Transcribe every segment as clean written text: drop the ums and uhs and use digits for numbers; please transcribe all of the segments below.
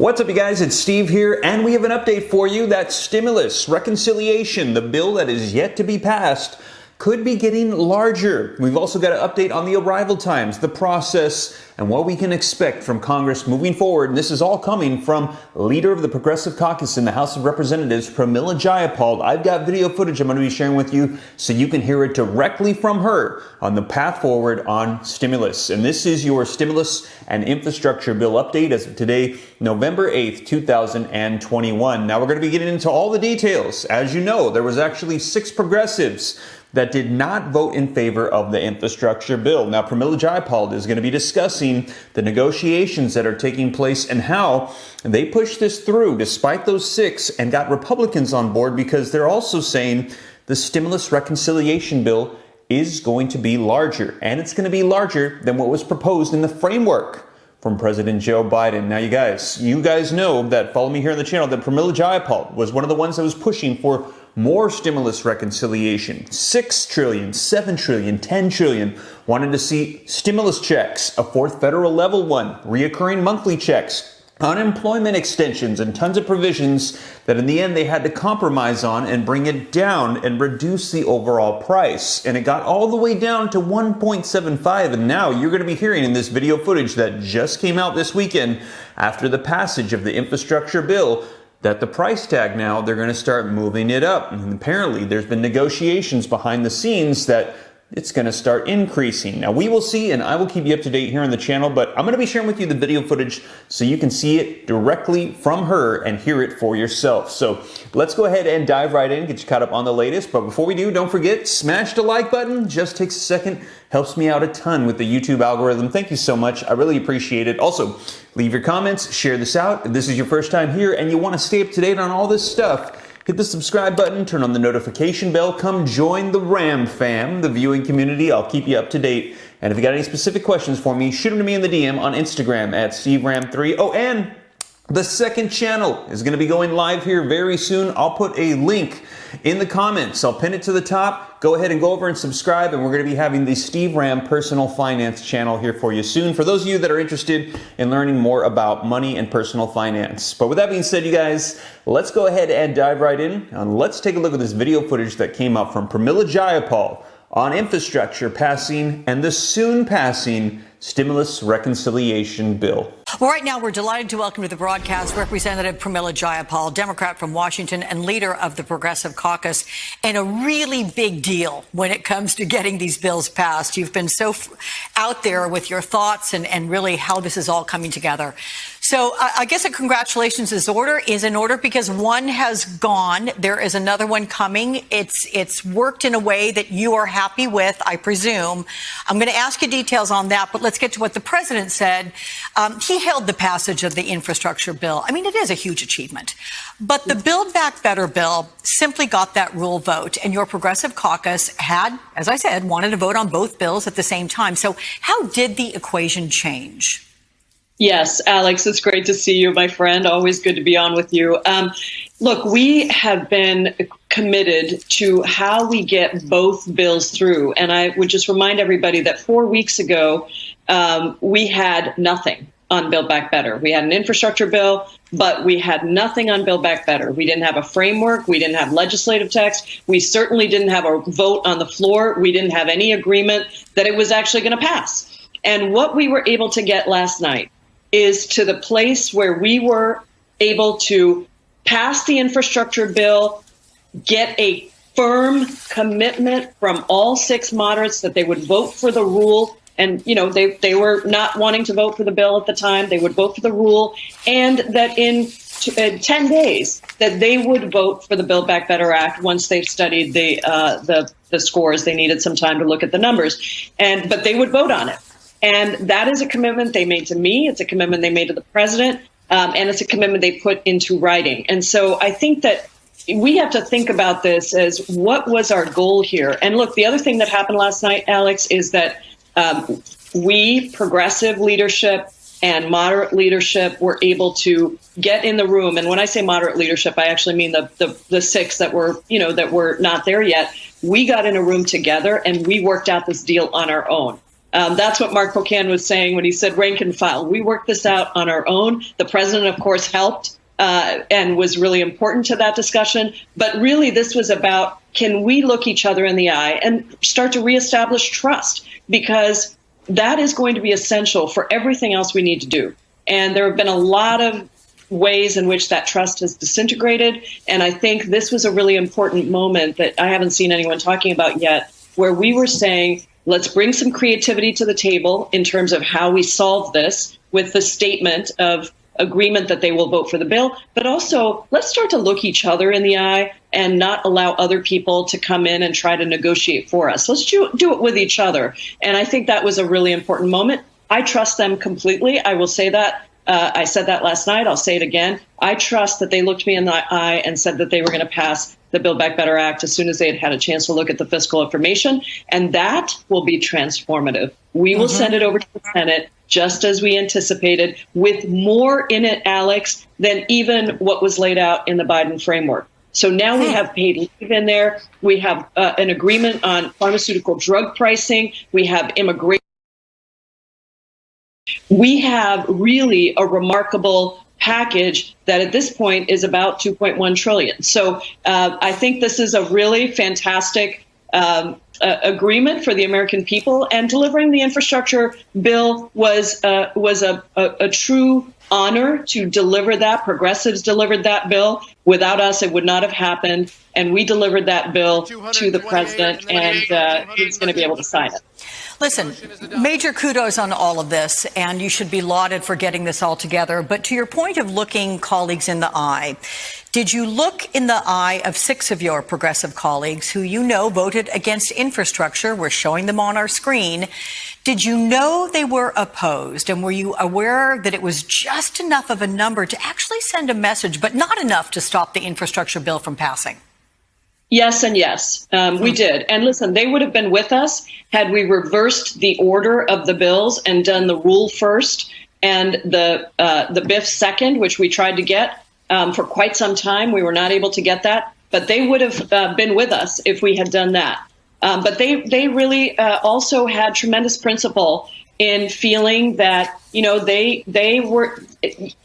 What's up, you guys? It's Steve here, and we have an update for you. That stimulus reconciliation, the bill that is yet to be passed, could be getting larger. We've also got an update on the arrival times, the process, and what we can expect from Congress moving forward. And this is all coming from leader of the Progressive Caucus in the House of Representatives, Pramila Jayapal. I've got video footage I'm going to be sharing with you so you can hear it directly from her on the path forward on stimulus. And this is your stimulus and infrastructure bill update as of today, November 8th, 2021. Now we're going to be getting into all the details. As you know, there was actually 6 progressives that did not vote in favor of the infrastructure bill. Now, Pramila Jayapal is going to be discussing the negotiations that are taking place and how they pushed this through despite those 6 and got Republicans on board, because they're also saying the stimulus reconciliation bill is going to be larger, and it's going to be larger than what was proposed in the framework from President Joe Biden. Now, you guys know that, follow me here on the channel, that Pramila Jayapal was one of the ones that was pushing for more stimulus reconciliation. 6 trillion, 7 trillion, 10 trillion. Wanted to see stimulus checks, a 4th federal level one, reoccurring monthly checks, unemployment extensions, and tons of provisions that in the end they had to compromise on and bring it down and reduce the overall price. And it got all the way down to 1.75. And now you're going to be hearing in this video footage that just came out this weekend after the passage of the infrastructure bill that the price tag now, they're going to start moving it up. And apparently there's been negotiations behind the scenes that it's going to start increasing. Now we will see, and I will keep you up to date here on the channel, but I'm going to be sharing with you the video footage so you can see it directly from her and hear it for yourself. So let's go ahead and dive right in, get you caught up on the latest. But before we do, don't forget, smash the like button. Just takes a second. Helps me out a ton with the YouTube algorithm. Thank you so much. I really appreciate it. Also, leave your comments, share this out. If this is your first time here and you want to stay up to date on all this stuff, hit the subscribe button, turn on the notification bell, come join the RAM fam, the viewing community. I'll keep you up to date. And if you got any specific questions for me, shoot them to me in the DM on Instagram at SteveRam3. Oh, and the second channel is going to be going live here very soon. I'll put a link in the comments. I'll pin it to the top. Go ahead and go over and subscribe, and we're going to be having the Steve Ram Personal Finance channel here for you soon, for those of you that are interested in learning more about money and personal finance. But with that being said, you guys, let's go ahead and dive right in, and let's take a look at this video footage that came up from Pramila Jayapal on infrastructure passing and the soon passing stimulus reconciliation bill. Well, right now, we're delighted to welcome to the broadcast Representative Pramila Jayapal, Democrat from Washington and leader of the Progressive Caucus, and a really big deal when it comes to getting these bills passed. You've been so out there with your thoughts and really how this is all coming together. So I guess a congratulations is in order because one has gone. There is another one coming. It's worked in a way that you are happy with, I presume. I'm going to ask you details on that, but let's get to what the president said. He hailed the passage of the infrastructure bill. I mean, it is a huge achievement. But the Build Back Better bill simply got that rule vote. And your Progressive Caucus had, as I said, wanted to vote on both bills at the same time. So how did the equation change? Yes, Alex, it's great to see you, my friend. Always good to be on with you. Look, we have been committed to how we get both bills through. And I would just remind everybody that 4 weeks ago, we had nothing on Build Back Better. We had an infrastructure bill, but we had nothing on Build Back Better. We didn't have a framework. We didn't have legislative text. We certainly didn't have a vote on the floor. We didn't have any agreement that it was actually going to pass. And what we were able to get last night is to the place where we were able to pass the infrastructure bill, get a firm commitment from all 6 moderates that they would vote for the rule. And, you know, they were not wanting to vote for the bill at the time. They would vote for the rule, and that in 10 days that they would vote for the Build Back Better Act once they've studied the scores. They needed some time to look at the numbers, but they would vote on it. And that is a commitment they made to me. It's a commitment they made to the president, and it's a commitment they put into writing. And so I think that we have to think about this as what was our goal here. And look, the other thing that happened last night, Alex, is that we, progressive leadership and moderate leadership, were able to get in the room. And when I say moderate leadership, I actually mean the 6 that were not there yet. We got in a room together and we worked out this deal on our own. That's what Mark Pocan was saying when he said rank and file. We worked this out on our own. The president, of course, helped and was really important to that discussion. But really, this was about, can we look each other in the eye and start to reestablish trust? Because that is going to be essential for everything else we need to do. And there have been a lot of ways in which that trust has disintegrated. And I think this was a really important moment that I haven't seen anyone talking about yet, where we were saying, let's bring some creativity to the table in terms of how we solve this with the statement of agreement that they will vote for the bill. But also, let's start to look each other in the eye and not allow other people to come in and try to negotiate for us. Let's do it with each other. And I think that was a really important moment. I trust them completely. I will say that. I said that last night. I'll say it again. I trust that they looked me in the eye and said that they were going to pass the Build Back Better Act as soon as they had had a chance to look at the fiscal information. And that will be transformative. We will send it over to the Senate, just as we anticipated, with more in it, Alex, than even what was laid out in the Biden framework. So now we have paid leave in there. We have an agreement on pharmaceutical drug pricing. We have immigration. We have really a remarkable package that at this point is about $2.1 trillion. So I think this is a really fantastic agreement for the American people, and delivering the infrastructure bill was a true honor to deliver that. Progressives delivered that bill. Without us, it would not have happened. And we delivered that bill to the president, and he's going to be able to sign it. Listen, major kudos on all of this, and you should be lauded for getting this all together. But to your point of looking colleagues in the eye, did you look in the eye of 6 of your progressive colleagues who you know voted against infrastructure? We're showing them on our screen. Did you know they were opposed? And were you aware that it was just enough of a number to actually send a message, but not enough to stop the infrastructure bill from passing? Yes and yes, we did. And listen, they would have been with us had we reversed the order of the bills and done the rule first and the BIF second, which we tried to get for quite some time. We were not able to get that, but they would have been with us if we had done that. But they really also had tremendous principle in feeling that, you know, they were,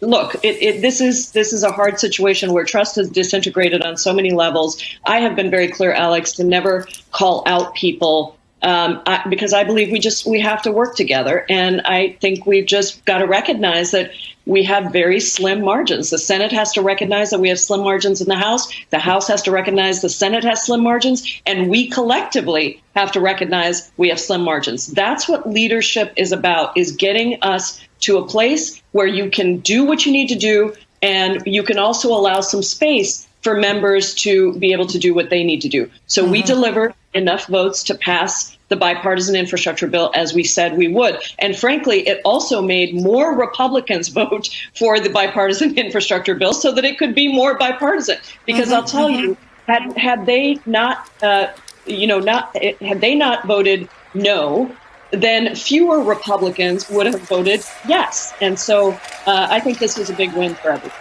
look, this is a hard situation where trust has disintegrated on so many levels. I have been very clear, Alex, to never call out people because I believe we have to work together. And I think we've just got to recognize that we have very slim margins. The Senate has to recognize that we have slim margins in the House. The House has to recognize the Senate has slim margins. And we collectively have to recognize we have slim margins. That's what leadership is about, is getting us to a place where you can do what you need to do, and you can also allow some space for members to be able to do what they need to do. So we delivered enough votes to pass the bipartisan infrastructure bill, as we said we would. And frankly, it also made more Republicans vote for the bipartisan infrastructure bill so that it could be more bipartisan. Because I'll tell you, had they not, had they not voted no, then fewer Republicans would have voted yes. And so I think this was a big win for everyone.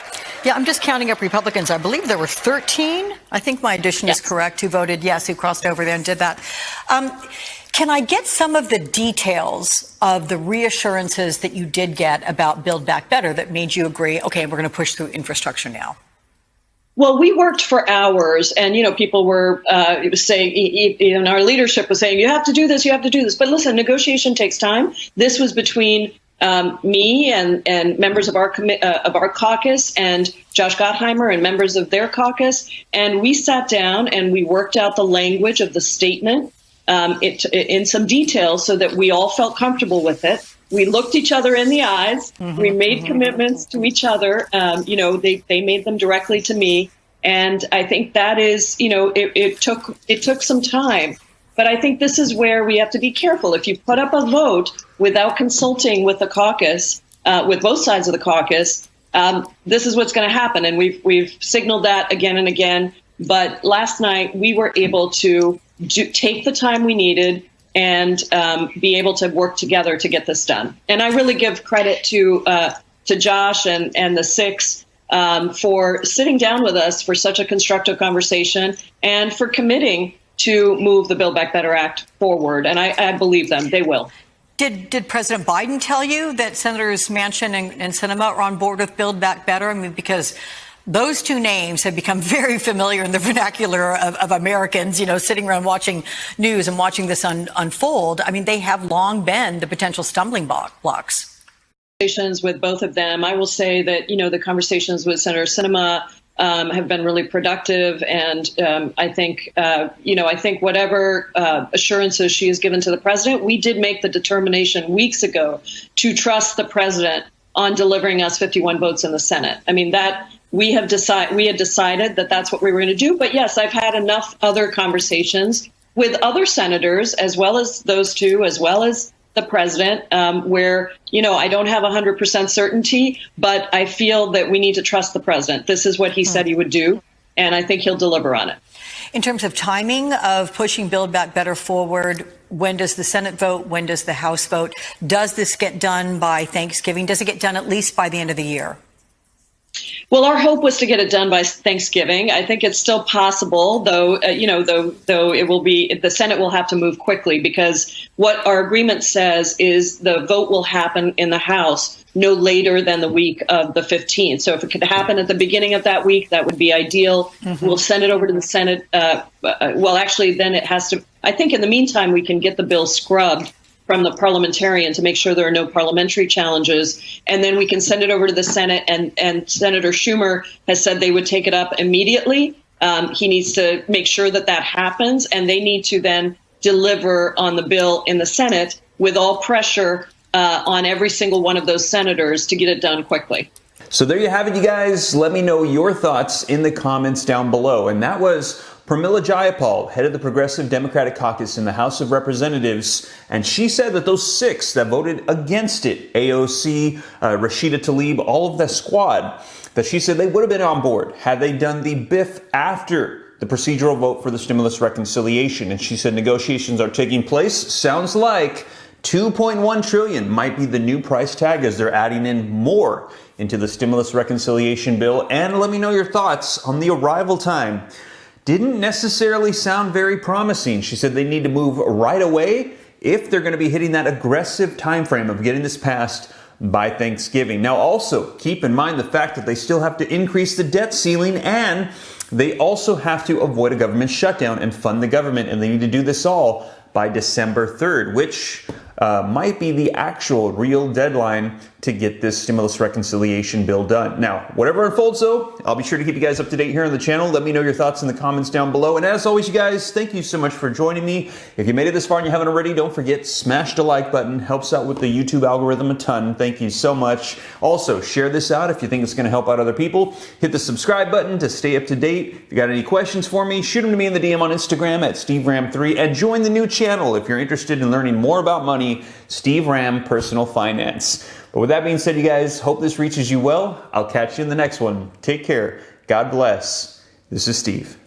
Yeah, I'm just counting up Republicans. I believe there were 13. I think my addition is correct, who voted yes, who crossed over there and did that. Can I get some of the details of the reassurances that you did get about Build Back Better that made you agree, okay, we're going to push through infrastructure now? Well, we worked for hours, and, you know, people were saying, even our leadership was saying, you have to do this, you have to do this. But listen, negotiation takes time. This was between me and members of our caucus and Josh Gottheimer and members of their caucus. And we sat down and we worked out the language of the statement in some detail so that we all felt comfortable with it. We looked each other in the eyes. We made commitments to each other. They made them directly to me. And I think that is, it took some time. But I think this is where we have to be careful. If you put up a vote without consulting with the caucus, with both sides of the caucus, this is what's going to happen. And we've signaled that again and again. But last night we were able to take the time we needed and be able to work together to get this done. And I really give credit to Josh and the 6 for sitting down with us for such a constructive conversation and for committing to move the Build Back Better Act forward. And I believe them. They will. Did President Biden tell you that Senators Manchin and Sinema are on board with Build Back Better? I mean, because those two names have become very familiar in the vernacular of Americans, sitting around watching news and watching this unfold. I mean, they have long been the potential stumbling blocks. Conversations with both of them. I will say that, the conversations with Senator Sinema have been really productive. And I think whatever assurances she has given to the president, we did make the determination weeks ago to trust the president on delivering us 51 votes in the Senate. I mean, that we had decided that that's what we were going to do. But yes, I've had enough other conversations with other senators, as well as those two, as well as the president, where, I don't have 100% certainty, but I feel that we need to trust the president. This is what he said he would do, and I think he'll deliver on it. In terms of timing of pushing Build Back Better forward, when does the Senate vote? When does the House vote? Does this get done by Thanksgiving? Does it get done at least by the end of the year? Well, our hope was to get it done by Thanksgiving. I think it's still possible, though, though it will be, the Senate will have to move quickly, because what our agreement says is the vote will happen in the House no later than the week of the 15th. So if it could happen at the beginning of that week, that would be ideal. Mm-hmm. We'll send it over to the Senate. Then it has to, I think in the meantime, we can get the bill scrubbed from the parliamentarian to make sure there are no parliamentary challenges. And then we can send it over to the Senate. And Senator Schumer has said they would take it up immediately. He needs to make sure that happens. And they need to then deliver on the bill in the Senate with all pressure on every single one of those senators to get it done quickly. So there you have it, you guys. Let me know your thoughts in the comments down below. And that was Pramila Jayapal, head of the Progressive Democratic Caucus in the House of Representatives, and she said that those 6 that voted against it, AOC, Rashida Tlaib, all of the squad, that she said they would have been on board had they done the BIF after the procedural vote for the stimulus reconciliation. And she said negotiations are taking place. Sounds like $2.1 trillion might be the new price tag as they're adding in more into the stimulus reconciliation bill. And let me know your thoughts on the arrival time. Didn't necessarily sound very promising. She said they need to move right away if they're going to be hitting that aggressive time frame of getting this passed by Thanksgiving. Now, also keep in mind the fact that they still have to increase the debt ceiling, and they also have to avoid a government shutdown and fund the government, and they need to do this all by December 3rd, which might be the actual real deadline to get this stimulus reconciliation bill done. Now, whatever unfolds though, I'll be sure to keep you guys up to date here on the channel. Let me know your thoughts in the comments down below. And as always, you guys, thank you so much for joining me. If you made it this far and you haven't already, don't forget, smash the like button. Helps out with the YouTube algorithm a ton. Thank you so much. Also, share this out if you think it's going to help out other people. Hit the subscribe button to stay up to date. If you got any questions for me, shoot them to me in the DM on Instagram at SteveRam3, and join the new channel if you're interested in learning more about money, Steve Ram Personal Finance. But with that being said, you guys, hope this reaches you well. I'll catch you in the next one. Take care. God bless. This is Steve.